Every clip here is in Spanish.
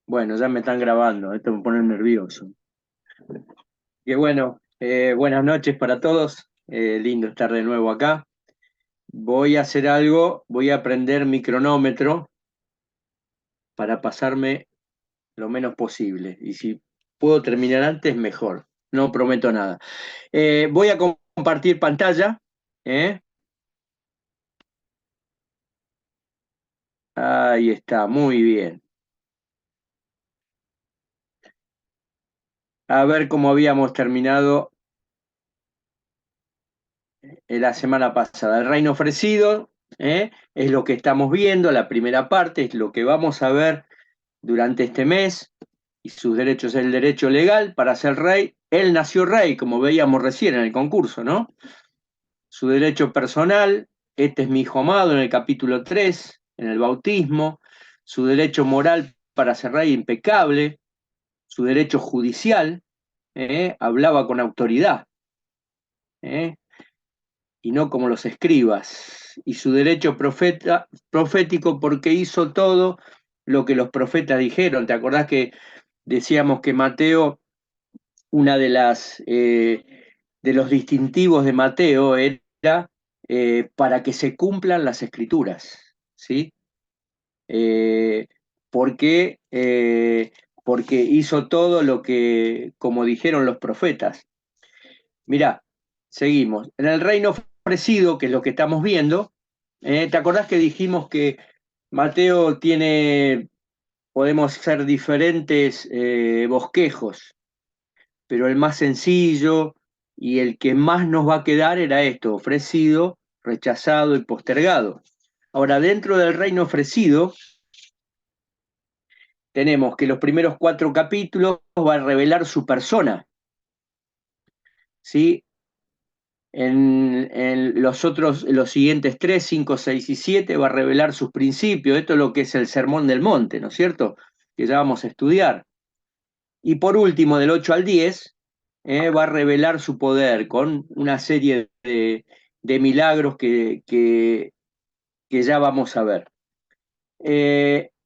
Bueno, ya me están grabando, esto me pone nervioso. Y bueno, buenas noches para todos, lindo estar de nuevo acá. Voy a hacer algo, voy a prender mi cronómetro para pasarme lo menos posible. Y si puedo terminar antes, mejor. No prometo nada. Voy a compartir pantalla. ¿eh? Ahí está, muy bien. A ver cómo habíamos terminado la semana pasada. El reino ofrecido, es lo que estamos viendo, la primera parte, es lo que vamos a ver durante este mes, y sus derechos, el derecho legal para ser rey. Él nació rey, como veíamos recién en el concurso, ¿no? Su derecho personal, este es mi hijo amado, en el capítulo 3 en el bautismo. Su derecho moral para ser rey, impecable. Su derecho judicial, hablaba con autoridad, ¿eh? Y no como los escribas, y su derecho profético porque hizo todo lo que los profetas dijeron. ¿Te acordás que decíamos que Mateo, una de los distintivos de Mateo era para que se cumplan las escrituras, ¿sí? Eh, porque, porque hizo todo lo que, como dijeron los profetas. Mirá, seguimos. En el reino ofrecido, que es lo que estamos viendo, ¿te acordás que dijimos que Mateo tiene, podemos ser diferentes bosquejos, pero el más sencillo y el que más nos va a quedar era esto: ofrecido, rechazado y postergado. Ahora, dentro del reino ofrecido, tenemos que los primeros 4 capítulos va a revelar su persona, ¿sí? En los siguientes 3, 5, 6 y 7 va a revelar sus principios. Esto es lo que es el Sermón del Monte, ¿no es cierto? Que ya vamos a estudiar. Y por último, del 8 al 10, va a revelar su poder con una serie de milagros que ya vamos a ver.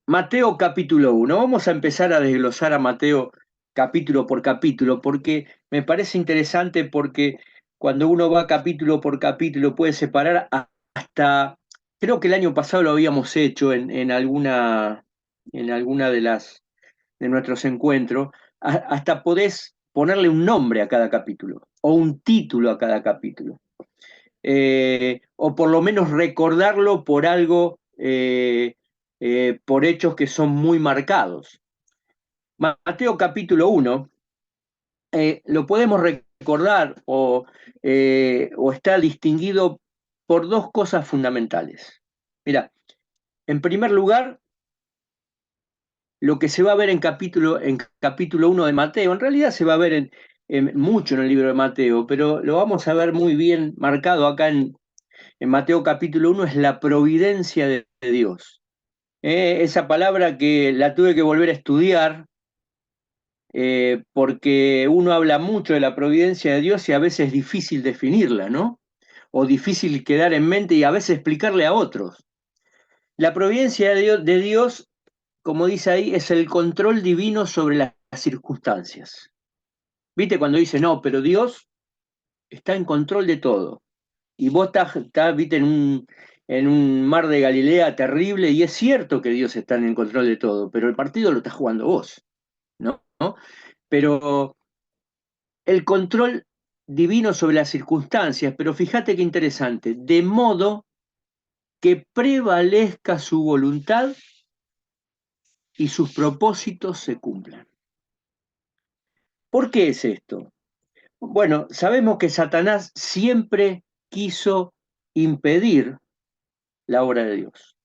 Mateo capítulo 1. Vamos a empezar a desglosar a Mateo capítulo por capítulo, porque me parece interesante, porque cuando uno va capítulo por capítulo puede separar hasta, creo que el año pasado lo habíamos hecho en alguna de nuestros encuentros, hasta podés ponerle un nombre a cada capítulo o un título a cada capítulo. O por lo menos recordarlo por algo, por hechos que son muy marcados. Mateo capítulo 1, lo podemos recordar o está distinguido por dos cosas fundamentales. Mira, en primer lugar, lo que se va a ver en capítulo 1 de Mateo, en realidad se va a ver mucho en el libro de Mateo, pero lo vamos a ver muy bien marcado acá en Mateo capítulo 1, es la providencia de Dios. Esa palabra que la tuve que volver a estudiar, porque uno habla mucho de la providencia de Dios y a veces es difícil definirla, ¿no? O difícil quedar en mente y a veces explicarle a otros. La providencia de Dios, como dice ahí, es el control divino sobre las circunstancias. ¿Viste cuando dice, no, pero Dios está en control de todo? Y vos estás, viste, en un mar de Galilea terrible, y es cierto que Dios está en el control de todo, pero el partido lo estás jugando vos, ¿no? Pero el control divino sobre las circunstancias, pero fíjate qué interesante, de modo que prevalezca su voluntad y sus propósitos se cumplan. ¿Por qué es esto? Bueno, sabemos que Satanás siempre quiso impedir la obra de Dios.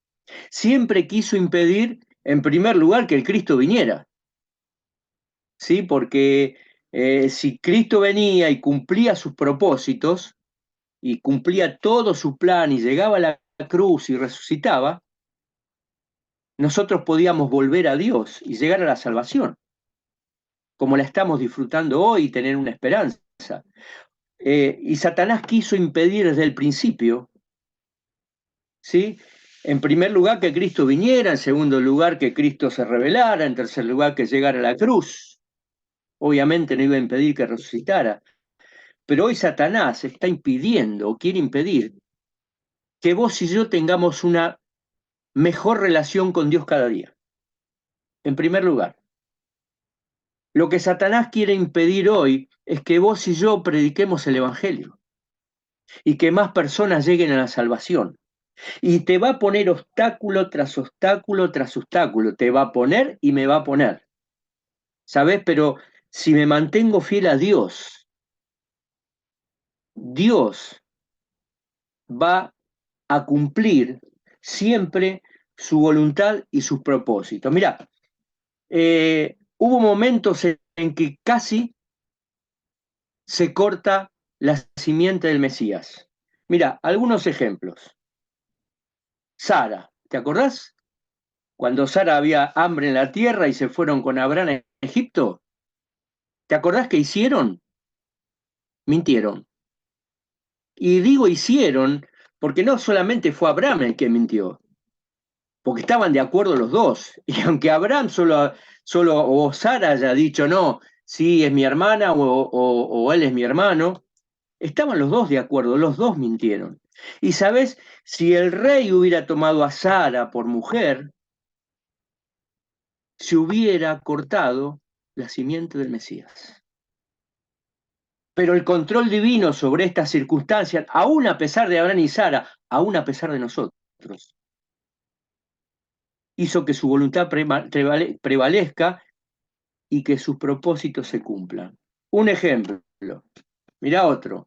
Siempre quiso impedir, en primer lugar, que el Cristo viniera, ¿sí? Porque si Cristo venía y cumplía sus propósitos, y cumplía todo su plan, y llegaba a la cruz y resucitaba, nosotros podíamos volver a Dios y llegar a la salvación, como la estamos disfrutando hoy, y tener una esperanza. Y Satanás quiso impedir desde el principio, ¿sí? En primer lugar, que Cristo viniera, en segundo lugar, que Cristo se revelara, en tercer lugar, que llegara a la cruz. Obviamente no iba a impedir que resucitara, pero hoy Satanás está impidiendo o quiere impedir que vos y yo tengamos una mejor relación con Dios cada día. En primer lugar, lo que Satanás quiere impedir hoy es que vos y yo prediquemos el Evangelio y que más personas lleguen a la salvación. Y te va a poner obstáculo tras obstáculo tras obstáculo. Te va a poner y me va a poner. ¿Sabes? Pero si me mantengo fiel a Dios, Dios va a cumplir siempre su voluntad y sus propósitos. Mirá, hubo momentos en que casi se corta la simiente del Mesías. Mira, algunos ejemplos. Sara, ¿te acordás? Cuando Sara había hambre en la tierra y se fueron con Abraham a Egipto, ¿te acordás qué hicieron? Mintieron. Y digo hicieron porque no solamente fue Abraham el que mintió, porque estaban de acuerdo los dos. Y aunque Abraham solo o Sara haya dicho no, sí es mi hermana o él es mi hermano, estaban los dos de acuerdo, los dos mintieron. Y sabes, si el rey hubiera tomado a Sara por mujer, se hubiera cortado la simiente del Mesías. Pero el control divino sobre estas circunstancias, aún a pesar de Abraham y Sara, aún a pesar de nosotros, hizo que su voluntad prevalezca y que sus propósitos se cumplan. Un ejemplo, mirá otro,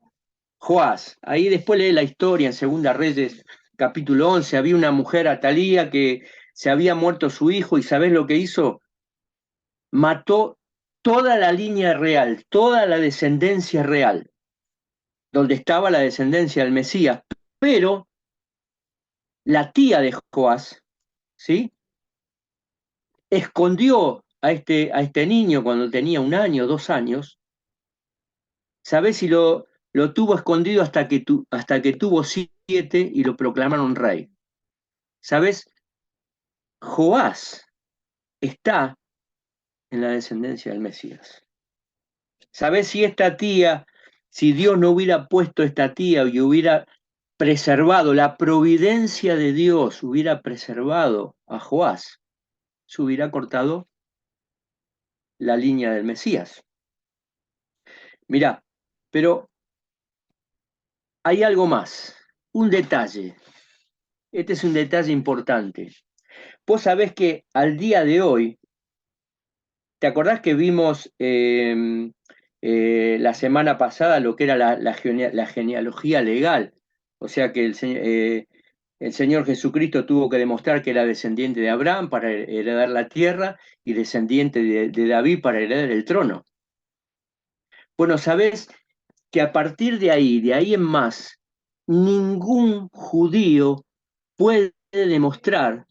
Joás, ahí después lee la historia en Segunda Reyes, capítulo 11, había una mujer, Atalía, que se había muerto su hijo, y ¿sabés lo que hizo? Mató toda la línea real, toda la descendencia real, donde estaba la descendencia del Mesías, pero la tía de Joás, ¿sí? Escondió a este niño cuando tenía 1 año, 2 años. ¿Sabés si lo tuvo escondido hasta que tuvo 7 y lo proclamaron rey? ¿Sabés? Joás está en la descendencia del Mesías. ¿Sabés si esta tía, si Dios no hubiera puesto esta tía y hubiera preservado, la providencia de Dios hubiera preservado a Joás, se hubiera cortado la línea del Mesías? Mirá, pero hay algo más, un detalle. Este es un detalle importante. Vos sabés que al día de hoy, ¿te acordás que vimos la semana pasada lo que era la genealogía legal? O sea que el Señor Jesucristo tuvo que demostrar que era descendiente de Abraham para heredar la tierra y descendiente de David para heredar el trono. Bueno, sabés que a partir de ahí en más, ningún judío puede demostrar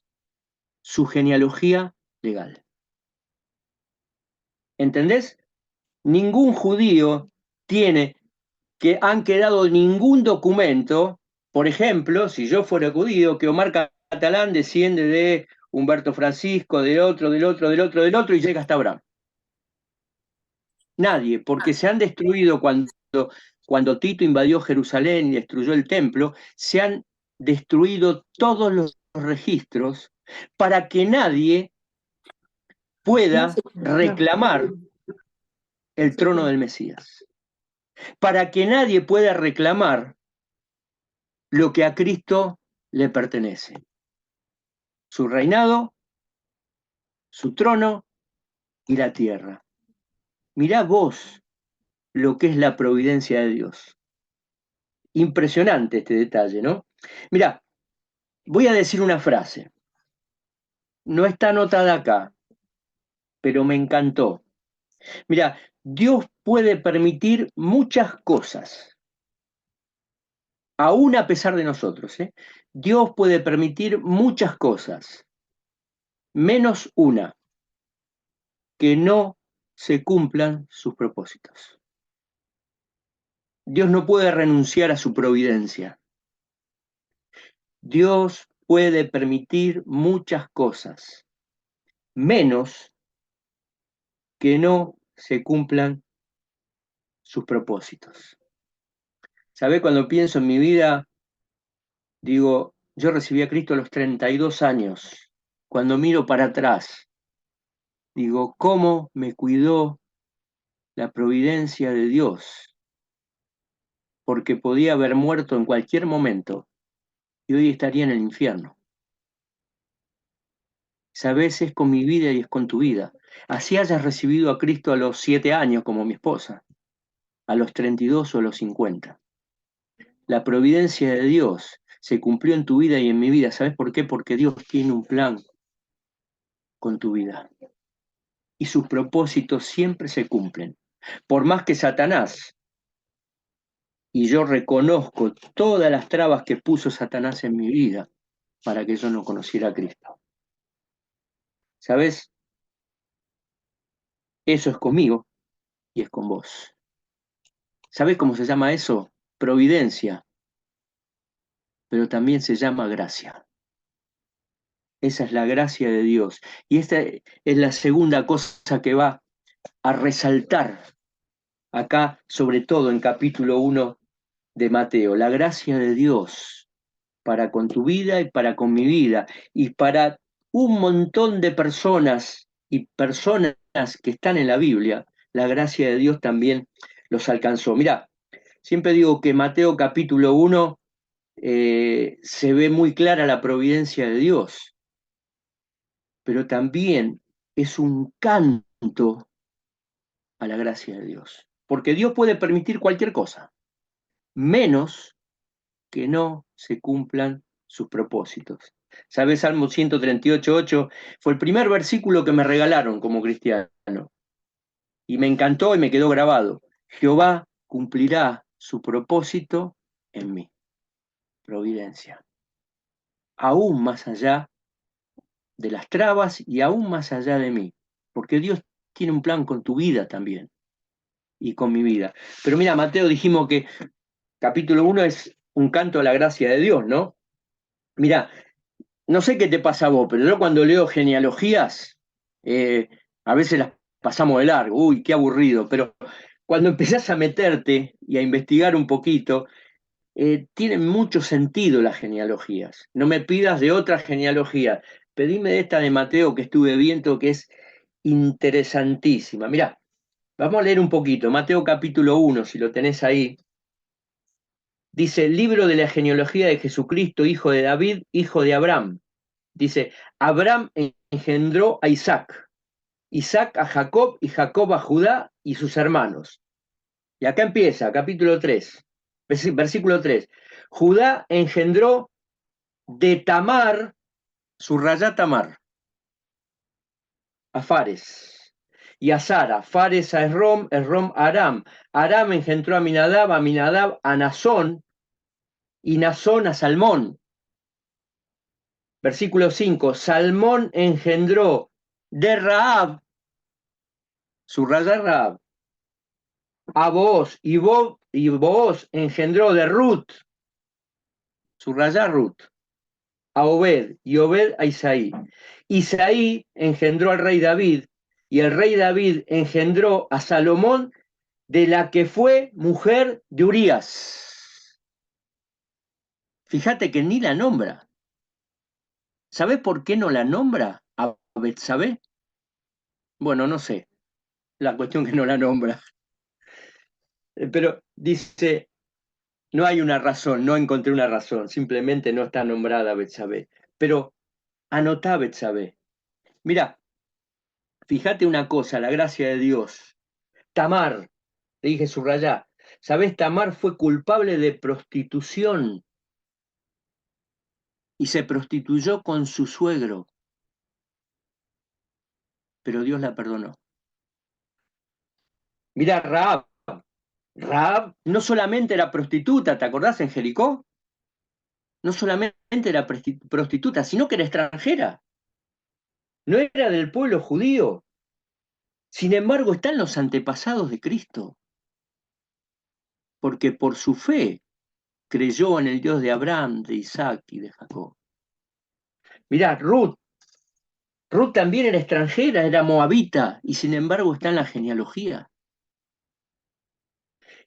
su genealogía legal. ¿Entendés? Ningún judío tiene que han quedado ningún documento. Por ejemplo, si yo fuera judío, que Omar Catalán desciende de Humberto Francisco, del otro, del otro, del otro, del otro, y llega hasta Abraham. Nadie, porque se han destruido cuando Tito invadió Jerusalén y destruyó el templo, se han destruido todos los registros para que nadie pueda reclamar el trono del Mesías, para que nadie pueda reclamar lo que a Cristo le pertenece, su reinado, su trono y la tierra. Mirá vos lo que es la providencia de Dios. Impresionante este detalle, ¿no? Mirá, voy a decir una frase. No está anotada acá, pero me encantó. Mirá, Dios puede permitir muchas cosas, aún a pesar de nosotros, ¿eh? Dios puede permitir muchas cosas, menos una, que no se cumplan sus propósitos. Dios no puede renunciar a su providencia. Dios puede permitir muchas cosas, menos que no se cumplan sus propósitos. ¿Sabés? Cuando pienso en mi vida, digo, yo recibí a Cristo a los 32 años. Cuando miro para atrás, digo, ¿cómo me cuidó la providencia de Dios? Porque podía haber muerto en cualquier momento y hoy estaría en el infierno. ¿Sabés? Es con mi vida y es con tu vida. Así hayas recibido a Cristo a los 7 años, como mi esposa, a los 32 o a los 50. La providencia de Dios se cumplió en tu vida y en mi vida. ¿Sabes por qué? Porque Dios tiene un plan con tu vida. Y sus propósitos siempre se cumplen. Por más que Satanás, y yo reconozco todas las trabas que puso Satanás en mi vida para que yo no conociera a Cristo. ¿Sabes? Eso es conmigo y es con vos. ¿Sabes cómo se llama eso? Providencia, pero también se llama gracia. Esa es la gracia de Dios. Y esta es la segunda cosa que va a resaltar acá, sobre todo en capítulo 1 de Mateo, la gracia de Dios para con tu vida y para con mi vida y para un montón de personas y personas que están en la Biblia, la gracia de Dios también los alcanzó. Mira, siempre digo que Mateo capítulo 1 se ve muy clara la providencia de Dios, pero también es un canto a la gracia de Dios, porque Dios puede permitir cualquier cosa, menos que no se cumplan sus propósitos. ¿Sabes? Salmo 138:8 fue el primer versículo que me regalaron como cristiano y me encantó y me quedó grabado. Jehová cumplirá su propósito en mí. Providencia. Aún más allá de las trabas y aún más allá de mí, porque Dios tiene un plan con tu vida también y con mi vida. Pero mira, Mateo, dijimos que capítulo 1 es un canto a la gracia de Dios, ¿no? Mira, no sé qué te pasa a vos, pero yo cuando leo genealogías, eh, a veces las pasamos de largo, uy, qué aburrido, pero cuando empezás a meterte y a investigar un poquito, tienen mucho sentido las genealogías. No me pidas de otra genealogía, pedime de esta de Mateo que estuve viendo, que es interesantísima. Mirá, vamos a leer un poquito, Mateo capítulo 1, si lo tenés ahí. Dice, libro de la genealogía de Jesucristo, hijo de David, hijo de Abraham. Dice, Abraham engendró a Isaac, Isaac a Jacob y Jacob a Judá y sus hermanos. Y acá empieza, capítulo 3, versículo 3. Judá engendró de Tamar, subrayá Tamar, a Fares, y a Sara, Fares a Esrom, Esrom a Aram. Aram engendró a Aminadab a Nazón, y Nazón a Salmón. Versículo 5, Salmón engendró de Rahab, subrayá Rahab, a Booz, y Booz engendró de Ruth, subrayá Ruth, a Obed, y Obed a Isaí. Isaí engendró al rey David, y el rey David engendró a Salomón, de la que fue mujer de Urías. Fíjate que ni la nombra. ¿Sabés por qué no la nombra a Betsabé? Bueno, no sé, la cuestión que no la nombra. Pero dice, no hay una razón, no encontré una razón, simplemente no está nombrada Betsabé. Pero anotá Betsabé. Mira, fíjate una cosa, la gracia de Dios. Tamar, te dije subrayá, ¿sabés? Tamar fue culpable de prostitución y se prostituyó con su suegro, pero Dios la perdonó. Mira, Rahab no solamente era prostituta, ¿te acordás en Jericó? No solamente era prostituta, sino que era extranjera, no era del pueblo judío. Sin embargo, está en los antepasados de Cristo, porque por su fe creyó en el Dios de Abraham, de Isaac y de Jacob. Mirá, Ruth también era extranjera, era moabita, y sin embargo está en la genealogía.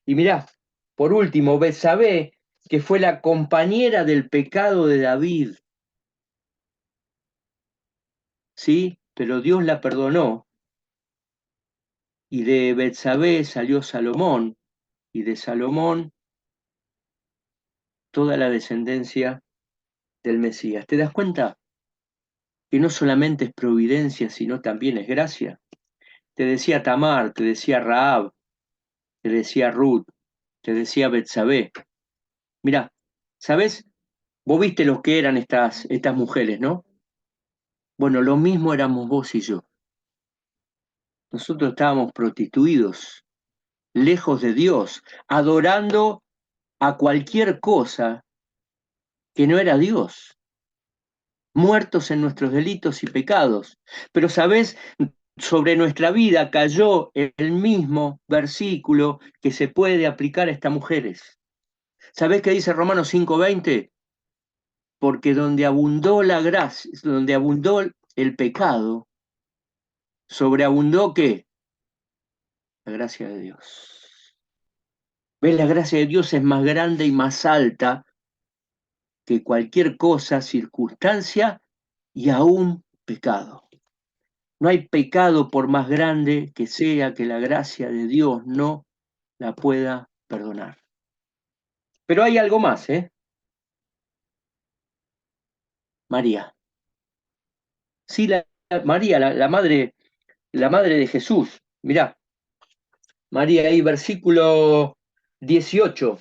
Y mirá, por último, Betsabé, que fue la compañera del pecado de David, ¿sí? Pero Dios la perdonó, y de Betsabé salió Salomón, y de Salomón toda la descendencia del Mesías. ¿Te das cuenta que no solamente es providencia, sino también es gracia? Te decía Tamar, te decía Rahab, te decía Ruth, te decía Betsabé. Mirá, ¿sabés? Vos viste lo que eran estas mujeres, ¿no? Bueno, lo mismo éramos vos y yo. Nosotros estábamos prostituidos, lejos de Dios, adorando a cualquier cosa que no era Dios, muertos en nuestros delitos y pecados. Pero, ¿sabés? Sobre nuestra vida cayó el mismo versículo que se puede aplicar a estas mujeres. ¿Sabés qué dice Romanos 5:20? Porque donde abundó la gracia, donde abundó el pecado, sobreabundó ¿qué? La gracia de Dios. ¿Ves? La gracia de Dios es más grande y más alta que cualquier cosa, circunstancia y aún pecado. No hay pecado por más grande que sea que la gracia de Dios no la pueda perdonar. Pero hay algo más, ¿eh? María. Sí, María, la madre de Jesús. Mirá, María ahí, versículo 18.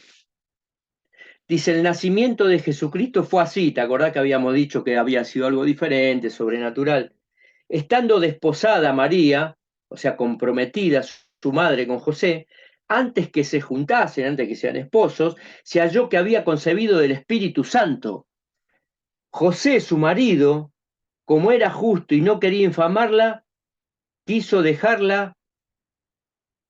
Dice, el nacimiento de Jesucristo fue así. ¿Te acordás que habíamos dicho que había sido algo diferente, sobrenatural? Estando desposada María, o sea, comprometida su madre con José, antes que se juntasen, antes que sean esposos, se halló que había concebido del Espíritu Santo. José, su marido, como era justo y no quería infamarla, quiso dejarla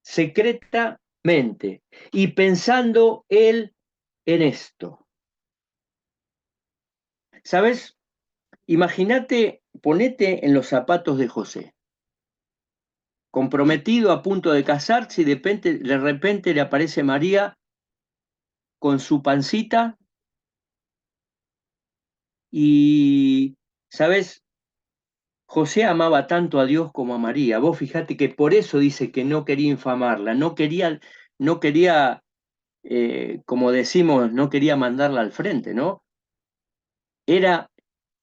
secretamente. Y pensando él en esto, ¿sabes? Imagínate, ponete en los zapatos de José, comprometido a punto de casarse y de repente le aparece María con su pancita y, ¿sabes? José amaba tanto a Dios como a María. Vos fijate que por eso dice que no quería infamarla, no quería, como decimos, no quería mandarla al frente, ¿no? Era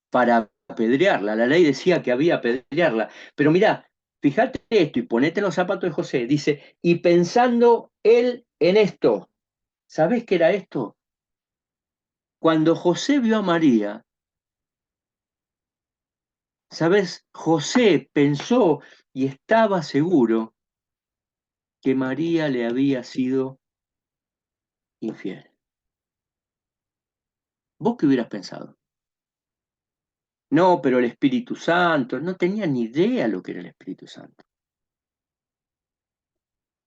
para apedrearla. La ley decía que había apedrearla. Pero mirá, fíjate esto y ponete en los zapatos de José. Dice, y pensando él en esto, ¿sabés qué era esto? Cuando José vio a María, ¿sabés? José pensó y estaba seguro que María le había sido infiel. ¿Vos qué hubieras pensado? No, pero el Espíritu Santo, no tenía ni idea lo que era el Espíritu Santo.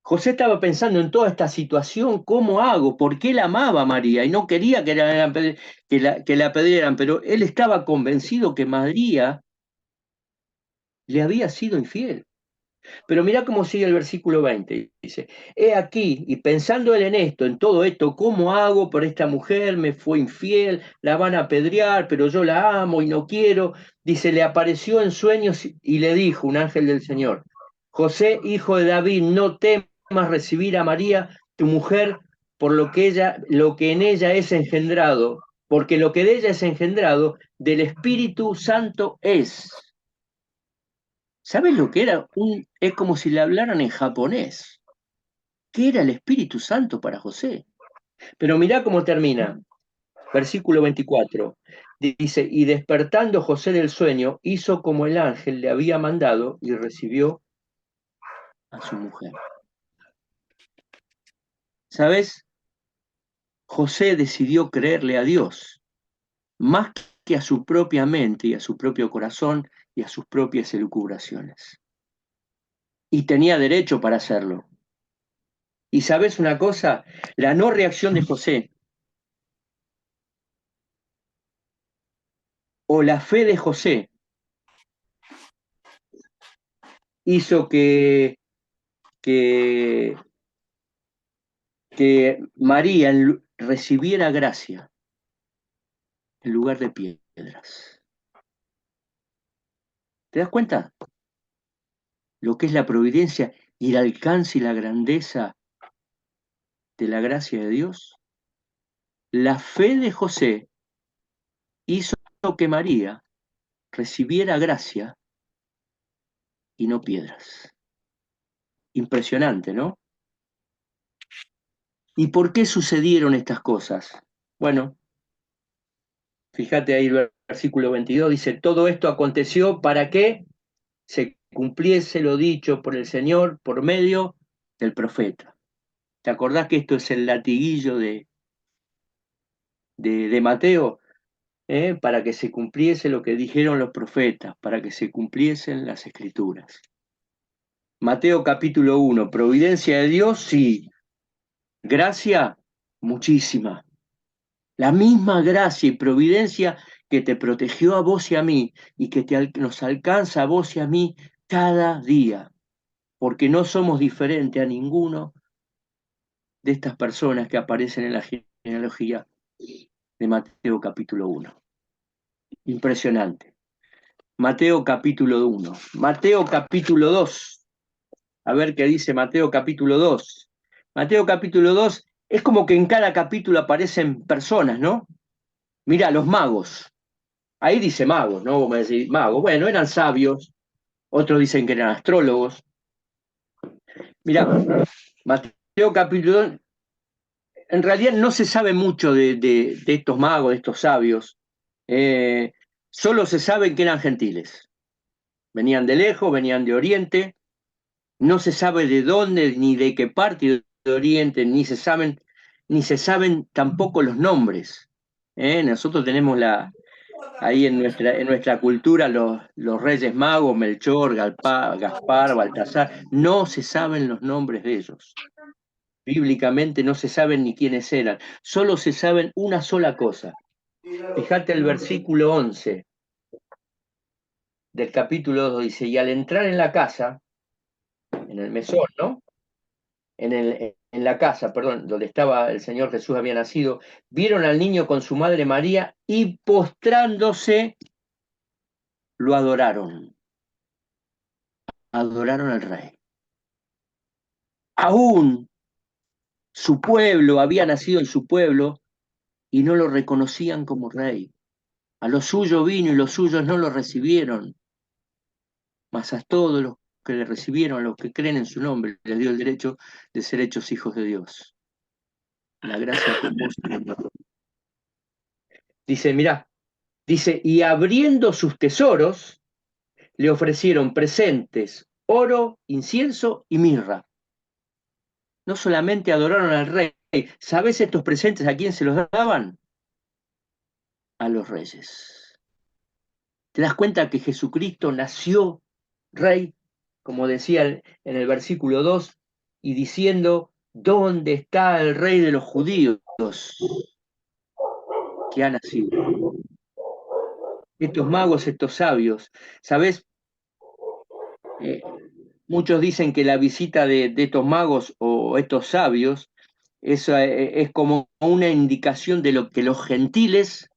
José estaba pensando en toda esta situación, ¿cómo hago? Porque él amaba a María y no quería que la apedrearan, pero él estaba convencido que María le había sido infiel. Pero mirá cómo sigue el versículo 20. Dice, he aquí, y pensando él en esto, en todo esto, ¿cómo hago por esta mujer? Me fue infiel, la van a apedrear, pero yo la amo y no quiero. Dice, le apareció en sueños y le dijo un ángel del Señor, José, hijo de David, no temas recibir a María, tu mujer, por lo que en ella es engendrado, porque lo que de ella es engendrado, del Espíritu Santo es. ¿Sabes lo que era? Es como si le hablaran en japonés. ¿Qué era el Espíritu Santo para José? Pero mirá cómo termina. Versículo 24. Dice, y despertando José del sueño, hizo como el ángel le había mandado y recibió a su mujer. ¿Sabes? José decidió creerle a Dios, más que a su propia mente y a su propio corazón y a sus propias elucubraciones. Y tenía derecho para hacerlo. Y sabes una cosa, la no reacción de José o la fe de José hizo que, que María recibiera gracia en lugar de piedras. ¿Te das cuenta? Lo que es la providencia y el alcance y la grandeza de la gracia de Dios. La fe de José hizo que María recibiera gracia y no piedras. Impresionante, ¿no? ¿Y por qué sucedieron estas cosas? Bueno, fíjate ahí el versículo 22, dice, todo esto aconteció para que se cumpliese lo dicho por el Señor por medio del profeta. ¿Te acordás que esto es el latiguillo de Mateo? Para que se cumpliese lo que dijeron los profetas, para que se cumpliesen las escrituras. Mateo capítulo 1, providencia de Dios, sí. Gracia, muchísima. La misma gracia y providencia que te protegió a vos y a mí y que nos alcanza a vos y a mí cada día, porque no somos diferentes a ninguno de estas personas que aparecen en la genealogía de Mateo capítulo 1. Impresionante. Mateo capítulo 1. Mateo capítulo 2. A ver qué dice Mateo capítulo 2. Mateo capítulo 2 es como que en cada capítulo aparecen personas, ¿no? Mira, los magos. Ahí dice magos, ¿no? Vos me decís, magos. Bueno, eran sabios. Otros dicen que eran astrólogos. Mira, Mateo capítulo 2. En realidad no se sabe mucho de estos magos, de estos sabios. Solo se sabe que eran gentiles. Venían de lejos, venían de Oriente. No se sabe de dónde ni de qué parte de Oriente, ni se saben tampoco los nombres. Nosotros tenemos ahí en nuestra cultura los Reyes Magos, Melchor, Gaspar, Baltasar. No se saben los nombres de ellos. Bíblicamente no se saben ni quiénes eran. Solo se saben una sola cosa. Fíjate el versículo 11 del capítulo 2, dice, y al entrar en la casa, en el mesón, ¿no? En la casa, perdón, donde estaba el Señor Jesús había nacido, vieron al niño con su madre María y postrándose lo adoraron. Adoraron al rey. Aún su pueblo había nacido en su pueblo y no lo reconocían como rey. A lo suyo vino y los suyos no lo recibieron. Mas a todos los que le recibieron, a los que creen en su nombre, les dio el derecho de ser hechos hijos de Dios. La gracia con vos, Señor. Dice, mirá, dice, y abriendo sus tesoros, le ofrecieron presentes, oro, incienso y mirra. No solamente adoraron al rey, ¿sabes estos presentes a quién se los daban? A los reyes. ¿Te das cuenta que Jesucristo nació rey, como decía en el versículo 2, y diciendo, ¿dónde está el rey de los judíos que ha nacido? Estos magos, estos sabios, ¿sabes? Muchos dicen que la visita de estos magos o estos sabios es como una indicación de lo que los gentiles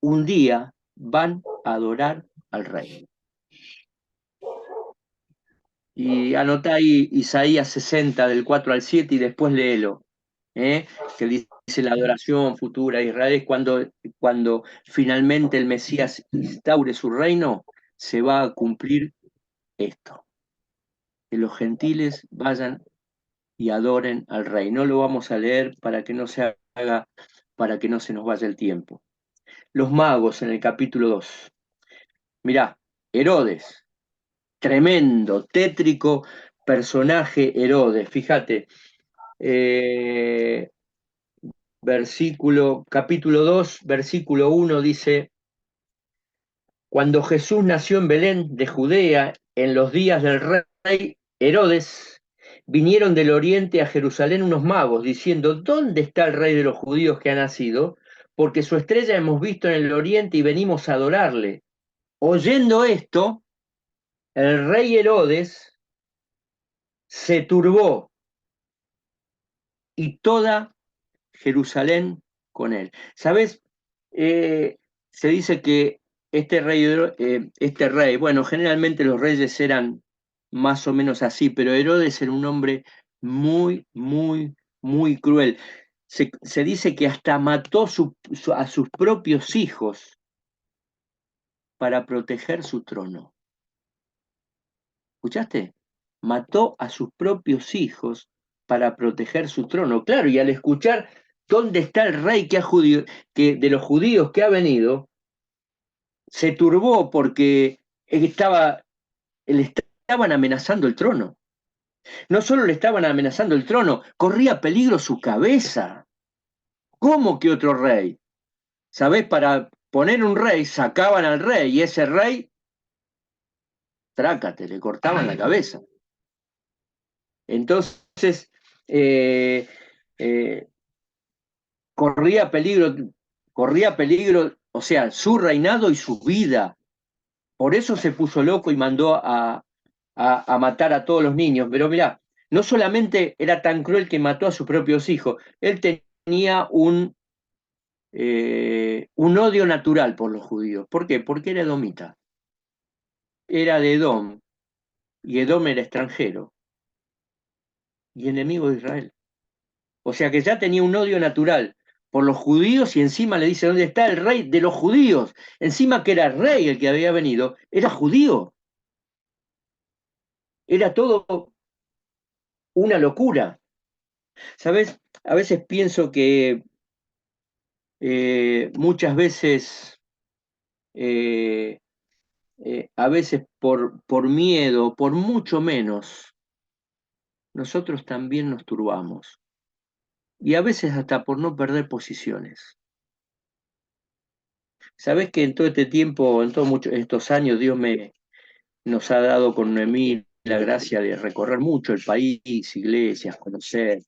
un día van a adorar al rey. Y anotá ahí Isaías 60, del 4 al 7, y después léelo, que dice la adoración futura a Israel es cuando finalmente el Mesías instaure su reino, se va a cumplir esto, que los gentiles vayan y adoren al rey. No lo vamos a leer para que no se haga, para que no se nos vaya el tiempo. Los magos en el capítulo 2. Mirá, Herodes, tremendo, tétrico personaje Herodes. Fíjate, capítulo 2, versículo 1 dice, cuando Jesús nació en Belén de Judea, en los días del rey Herodes, vinieron del oriente a Jerusalén unos magos diciendo, ¿dónde está el rey de los judíos que ha nacido? porque su estrella hemos visto en el oriente y venimos a adorarle. Oyendo esto, el rey Herodes se turbó y toda Jerusalén con él. ¿Sabes? Eh, Se dice que este rey, bueno, generalmente los reyes eran más o menos así, pero Herodes era un hombre muy, muy, muy cruel. Se dice que hasta mató a sus propios hijos para proteger su trono. ¿Escuchaste? Mató a sus propios hijos para proteger su trono. Claro, y al escuchar dónde está el rey que de los judíos que ha venido, se turbó porque le estaban amenazando el trono. No solo le estaban amenazando el trono, corría peligro su cabeza. ¿Cómo que otro rey? ¿Sabés? Para poner un rey, sacaban al rey y ese rey, trácate, le cortaban la cabeza. Entonces, eh, eh, corría peligro, corría peligro, o sea, su reinado y su vida. Por eso se puso loco y mandó a matar a todos los niños. Pero mirá, no solamente era tan cruel que mató a sus propios hijos, él tenía un odio natural por los judíos. ¿Por qué? Porque era edomita. Era de Edom, y Edom era extranjero y enemigo de Israel. O sea que ya tenía un odio natural por los judíos y encima le dice, ¿dónde está el rey de los judíos? Encima que era rey el que había venido, era judío. Era todo una locura. ¿Sabes? A veces pienso que muchas veces, eh, a veces por miedo, por mucho menos, nosotros también nos turbamos. Y a veces hasta por no perder posiciones. ¿Sabes que en todo este tiempo, en todos estos años, nos ha dado con Noemí la gracia de recorrer mucho el país, iglesias, conocer?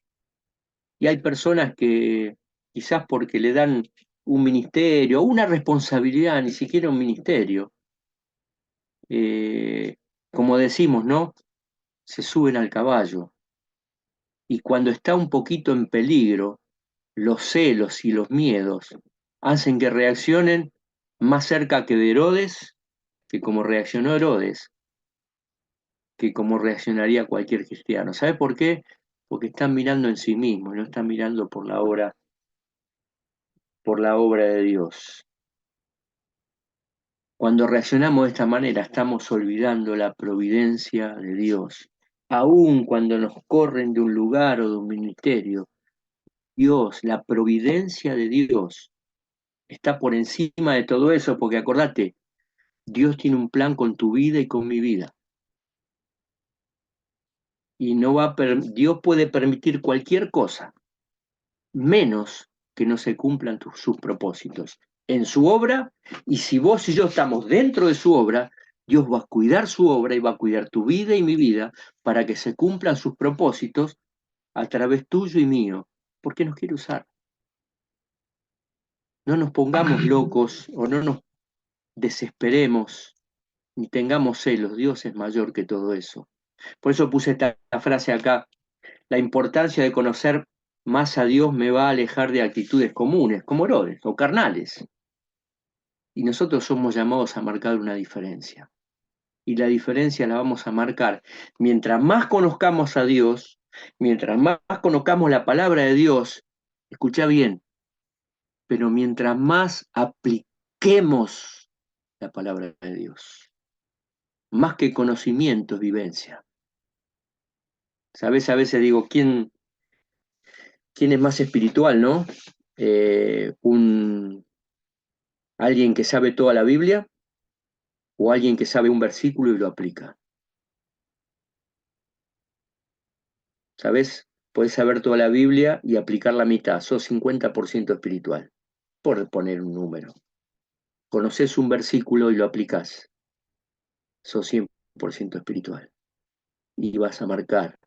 Y hay personas que quizás porque le dan un ministerio, una responsabilidad, ni siquiera un ministerio, eh, como decimos, ¿no? Se suben al caballo y cuando está un poquito en peligro, los celos y los miedos hacen que reaccionen más cerca que de Herodes, que como reaccionó Herodes, que como reaccionaría cualquier cristiano. ¿Sabe por qué? Porque están mirando en sí mismos, no están mirando por la obra de Dios. Cuando reaccionamos de esta manera, estamos olvidando la providencia de Dios. Aun cuando nos corren de un lugar o de un ministerio, Dios, la providencia de Dios, está por encima de todo eso, porque acordate, Dios tiene un plan con tu vida y con mi vida. Y Dios puede permitir cualquier cosa, menos que no se cumplan sus propósitos en su obra, y si vos y yo estamos dentro de su obra, Dios va a cuidar su obra y va a cuidar tu vida y mi vida para que se cumplan sus propósitos a través tuyo y mío, porque nos quiere usar. No nos pongamos locos o no nos desesperemos ni tengamos celos, Dios es mayor que todo eso. Por eso puse esta frase acá: la importancia de conocer más a Dios me va a alejar de actitudes comunes, como Herodes, o carnales. Y nosotros somos llamados a marcar una diferencia. Y la diferencia la vamos a marcar mientras más conozcamos a Dios, mientras más conozcamos la palabra de Dios, escucha bien, pero mientras más apliquemos la palabra de Dios, más que conocimiento es vivencia. ¿Sabes? A veces digo, ¿quién es más espiritual, no? ¿Alguien que sabe toda la Biblia o alguien que sabe un versículo y lo aplica? ¿Sabes? Puedes saber toda la Biblia y aplicar la mitad, sos 50% espiritual, por poner un número. Conoces un versículo y lo aplicás, sos 100% espiritual y vas a marcar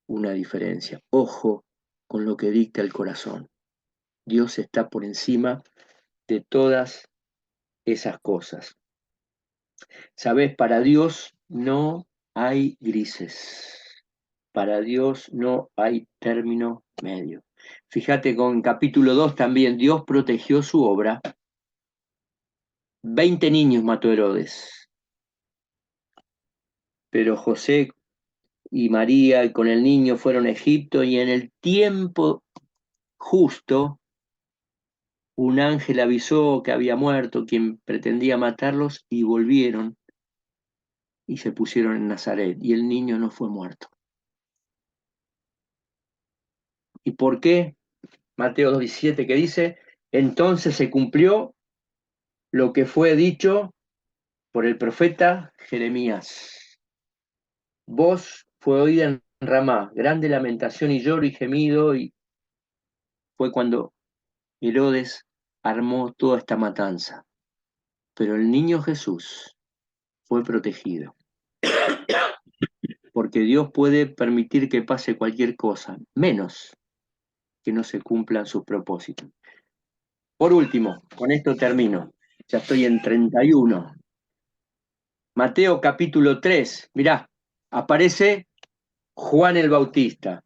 una diferencia. Ojo con lo que dicta el corazón. Dios está por encima de todas esas cosas. ¿Sabes? Para Dios no hay grises. Para Dios no hay término medio. Fíjate con capítulo 2 también, Dios protegió su obra. 20 niños mató Herodes, pero José y María y con el niño fueron a Egipto y en el tiempo justo un ángel avisó que había muerto quien pretendía matarlos y volvieron y se pusieron en Nazaret y el niño no fue muerto. ¿Y por qué? Mateo 2:17 que dice, entonces se cumplió lo que fue dicho por el profeta Jeremías. Voz fue oída en Ramá, grande lamentación y lloro y gemido, y fue cuando Herodes armó toda esta matanza. Pero el niño Jesús fue protegido, porque Dios puede permitir que pase cualquier cosa, menos que no se cumplan sus propósitos. Por último, con esto termino. Ya estoy en 31. Mateo capítulo 3. Mirá, aparece Juan el Bautista.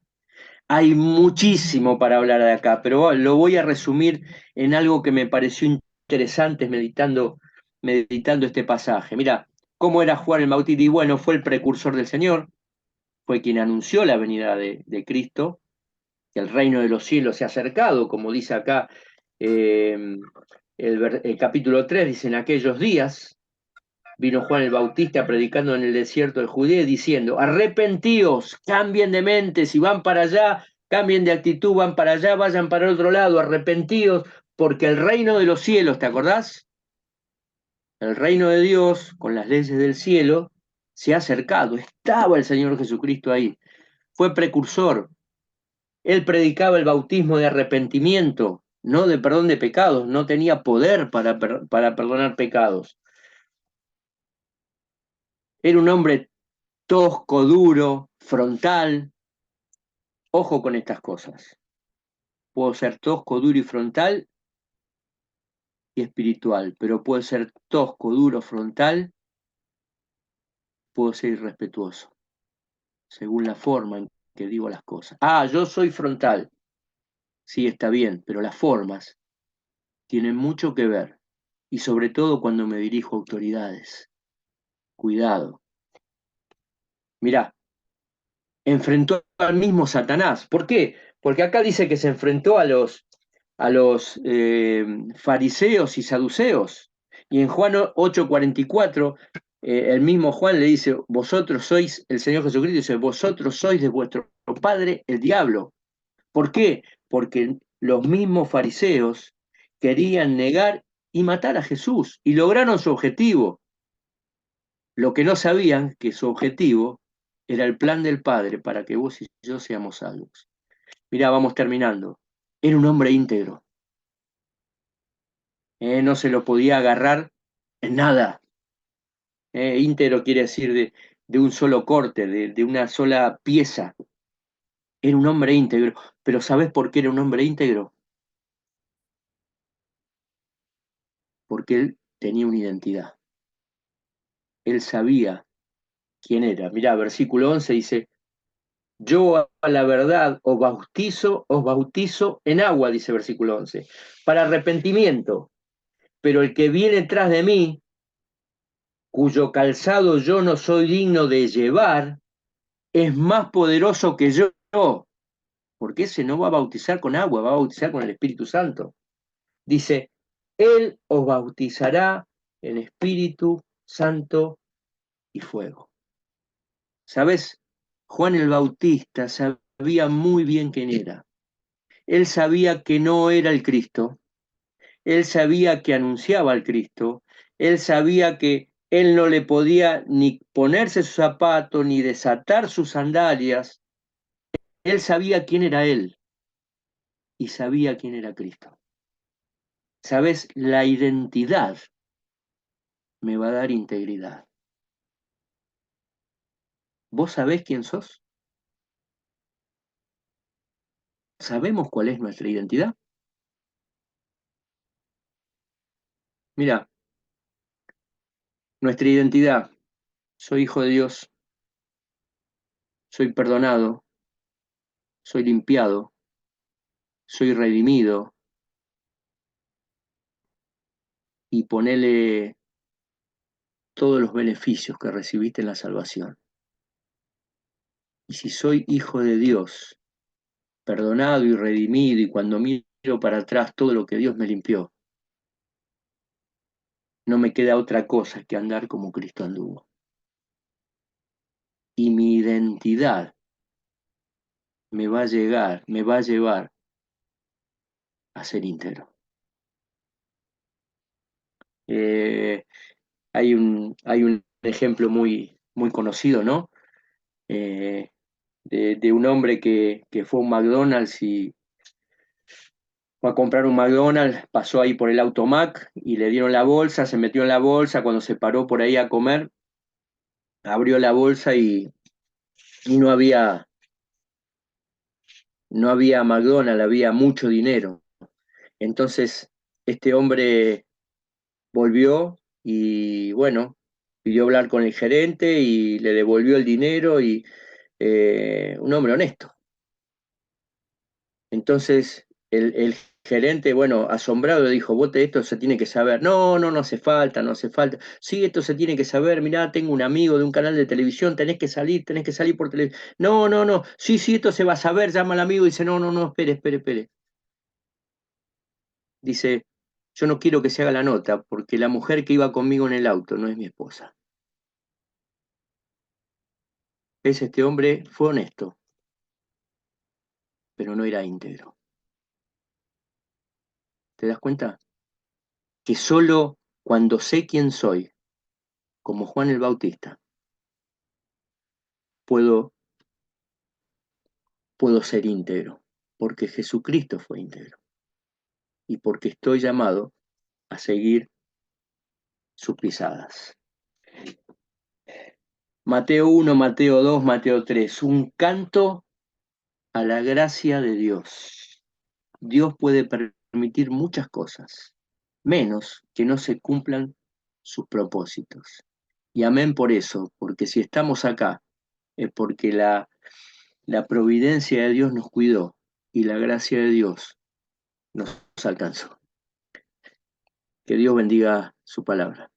Hay muchísimo para hablar de acá, pero lo voy a resumir en algo que me pareció interesante meditando este pasaje. Mira, ¿cómo era Juan el Bautista? Y bueno, fue el precursor del Señor, fue quien anunció la venida de Cristo, que el reino de los cielos se ha acercado, como dice acá eh, el capítulo 3, dice, en aquellos días vino Juan el Bautista predicando en el desierto de Judea diciendo, arrepentíos, cambien de mente, si van para allá, cambien de actitud, van para allá, vayan para el otro lado, arrepentíos, porque el reino de los cielos, ¿te acordás? El reino de Dios, con las leyes del cielo, se ha acercado, estaba el Señor Jesucristo ahí, fue precursor, él predicaba el bautismo de arrepentimiento, no de perdón de pecados, no tenía poder para perdonar pecados. Era un hombre tosco, duro, frontal. Ojo con estas cosas. Puedo ser tosco, duro y frontal y espiritual, pero puedo ser tosco, duro, frontal, puedo ser irrespetuoso, según la forma en que digo las cosas. Ah, yo soy frontal. Sí, está bien, pero las formas tienen mucho que ver, y sobre todo cuando me dirijo a autoridades. Cuidado. Mirá, enfrentó al mismo Satanás. ¿Por qué? Porque acá dice que se enfrentó a los fariseos y saduceos. Y en Juan 8:44, el mismo Juan le dice, vosotros sois, el Señor Jesucristo dice, vosotros sois de vuestro padre el diablo. ¿Por qué? Porque los mismos fariseos querían negar y matar a Jesús y lograron su objetivo. Lo que no sabían que su objetivo era el plan del Padre para que vos y yo seamos salvos. Mirá, vamos terminando. Era un hombre íntegro. No se lo podía agarrar en nada. Íntegro quiere decir de un solo corte, de una sola pieza. Era un hombre íntegro. Pero ¿sabés por qué era un hombre íntegro? Porque él tenía una identidad. Él sabía quién era. Mirá, versículo 11 dice, yo a la verdad os bautizo en agua, dice versículo 11, para arrepentimiento, pero el que viene tras de mí, cuyo calzado yo no soy digno de llevar, es más poderoso que yo, porque ese no va a bautizar con agua, va a bautizar con el Espíritu Santo. Dice, Él os bautizará en Espíritu Santo y fuego. ¿Sabes? Juan el Bautista sabía muy bien quién era. Él sabía que no era el Cristo, él sabía que anunciaba al Cristo, él sabía que él no le podía ni ponerse su zapato ni desatar sus sandalias, él sabía quién era él y sabía quién era Cristo. ¿Sabes? La identidad me va a dar integridad. ¿Vos sabés quién sos? ¿Sabemos cuál es nuestra identidad? Mira, nuestra identidad, soy hijo de Dios, soy perdonado, soy limpiado, soy redimido, y ponele todos los beneficios que recibiste en la salvación. Y si soy hijo de Dios, perdonado y redimido, y cuando miro para atrás todo lo que Dios me limpió, no me queda otra cosa que andar como Cristo anduvo. Y mi identidad me va a llevar a ser íntegro. Eh, hay un ejemplo muy conocido, ¿no? Eh, de un hombre que fue a un McDonald's y fue a comprar un McDonald's, pasó ahí por el automac y le dieron la bolsa, se metió en la bolsa, cuando se paró por ahí a comer, abrió la bolsa y no había McDonald's, había mucho dinero. Entonces, este hombre volvió y bueno, pidió hablar con el gerente y le devolvió el dinero y un hombre honesto. Entonces el gerente, bueno, asombrado, dijo, vos esto se tiene que saber. No, no, no hace falta, no hace falta. Sí, esto se tiene que saber. Mirá, tengo un amigo de un canal de televisión, tenés que salir por televisión. No, no, no. Sí, sí, esto se va a saber. Llama al amigo y dice, no, no, no, espere, espere, espere. Dice, yo no quiero que se haga la nota porque la mujer que iba conmigo en el auto no es mi esposa. ¿Ves? Este hombre fue honesto, pero no era íntegro. ¿Te das cuenta? Que solo cuando sé quién soy, como Juan el Bautista, puedo, puedo ser íntegro, porque Jesucristo fue íntegro y porque estoy llamado a seguir sus pisadas. Mateo 1, Mateo 2, Mateo 3, un canto a la gracia de Dios. Dios puede permitir muchas cosas, menos que no se cumplan sus propósitos. Y amén por eso, porque si estamos acá es porque la providencia de Dios nos cuidó y la gracia de Dios nos alcanzó. Que Dios bendiga su palabra.